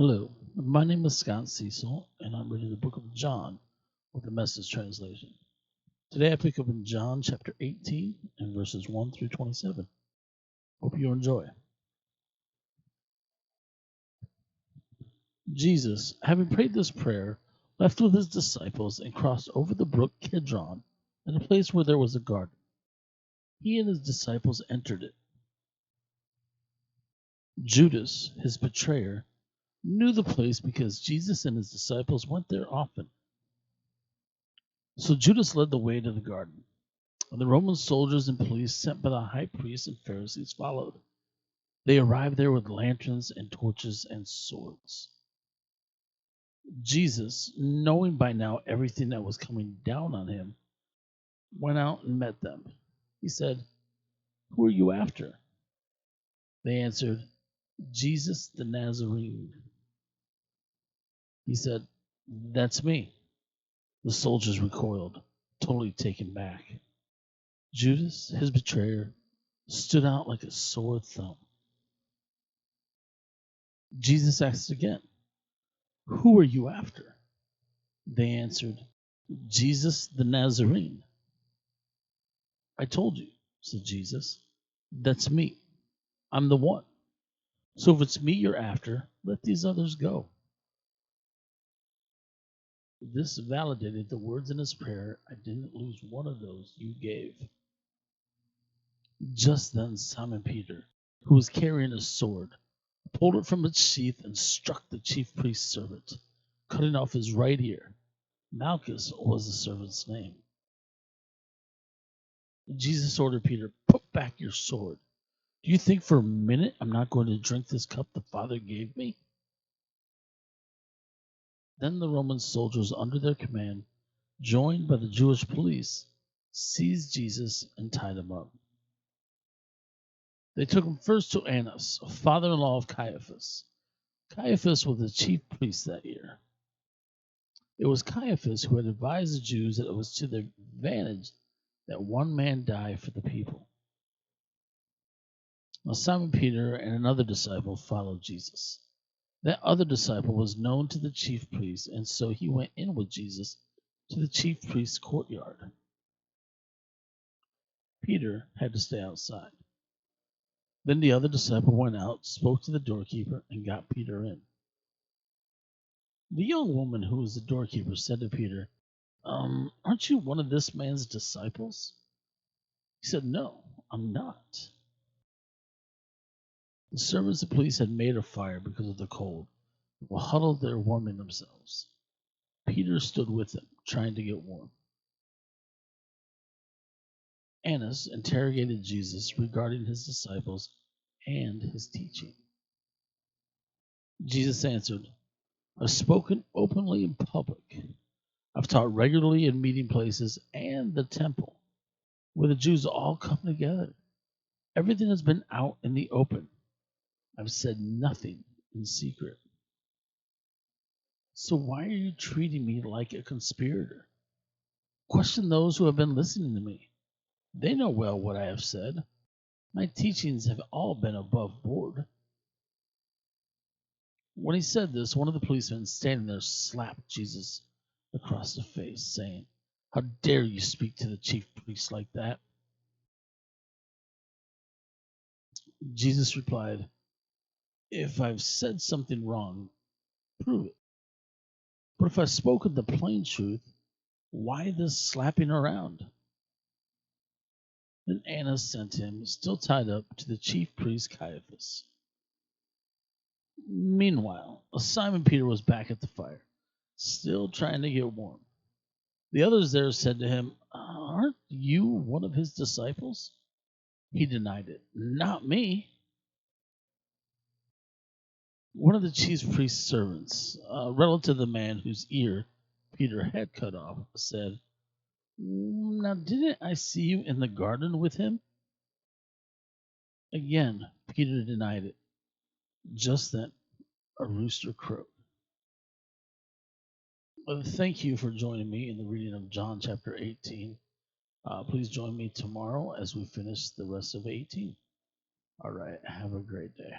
Hello, my name is Cecil, and I'm reading the book of John with the Message translation. Today I pick up in John chapter 18 and verses 1 through 27. Hope you enjoy. Jesus, having prayed this prayer, left with his disciples and crossed over the brook Kidron at a place where there was a garden. He and his disciples entered it. Judas, his betrayer, knew the place because Jesus and his disciples went there often. So Judas led the way to the garden. And the Roman soldiers and police sent by the high priests and Pharisees followed. They arrived there with lanterns and torches and swords. Jesus, knowing by now everything that was coming down on him, went out and met them. He said, "Who are you after?" They answered, "Jesus the Nazarene." He said, "That's me." The soldiers recoiled, totally taken back. Judas, his betrayer, stood out like a sore thumb. Jesus asked again, "Who are you after?" They answered, "Jesus the Nazarene." "I told you," said Jesus. "That's me. I'm the one. So if it's me you're after, let these others go." This validated the words in his prayer, "I didn't lose one of those you gave." Just then Simon Peter, who was carrying a sword, pulled it from its sheath and struck the chief priest's servant, cutting off his right ear. Malchus was the servant's name. Jesus ordered Peter, "Put back your sword. Do you think for a minute I'm not going to drink this cup the Father gave me?" Then the Roman soldiers under their command, joined by the Jewish police, seized Jesus and tied him up. They took him first to Annas, a father-in-law of Caiaphas. Caiaphas was the chief priest that year. It was Caiaphas who had advised the Jews that it was to their advantage that one man die for the people. Now Simon Peter and another disciple followed Jesus. That other disciple was known to the chief priest, and so he went in with Jesus to the chief priest's courtyard. Peter had to stay outside. Then the other disciple went out, spoke to the doorkeeper, and got Peter in. The young woman who was the doorkeeper said to Peter, "Aren't you one of this man's disciples?" He said, "No, I'm not." The servants of police had made a fire because of the cold, and were huddled there warming themselves. Peter stood with them, trying to get warm. Annas interrogated Jesus regarding his disciples and his teaching. Jesus answered, "I've spoken openly in public. I've taught regularly in meeting places and the temple, where the Jews all come together. Everything has been out in the open. I've said nothing in secret. So why are you treating me like a conspirator? Question those who have been listening to me. They know well what I have said. My teachings have all been above board." When he said this, one of the policemen standing there slapped Jesus across the face, saying, "How dare you speak to the chief priest like that?" Jesus replied, "If I've said something wrong, prove it. But if I've spoken the plain truth, why this slapping around?" Then Annas sent him, still tied up, to the chief priest Caiaphas. Meanwhile, Simon Peter was back at the fire, still trying to get warm. The others there said to him, "Aren't you one of his disciples?" He denied it. "Not me." One of the chief priest's servants, a relative of the man whose ear Peter had cut off, said, "Now didn't I see you in the garden with him?" Again, Peter denied it. Just then, a rooster crowed. Thank you for joining me in the reading of John chapter 18. Please join me tomorrow as we finish the rest of 18. All right, have a great day.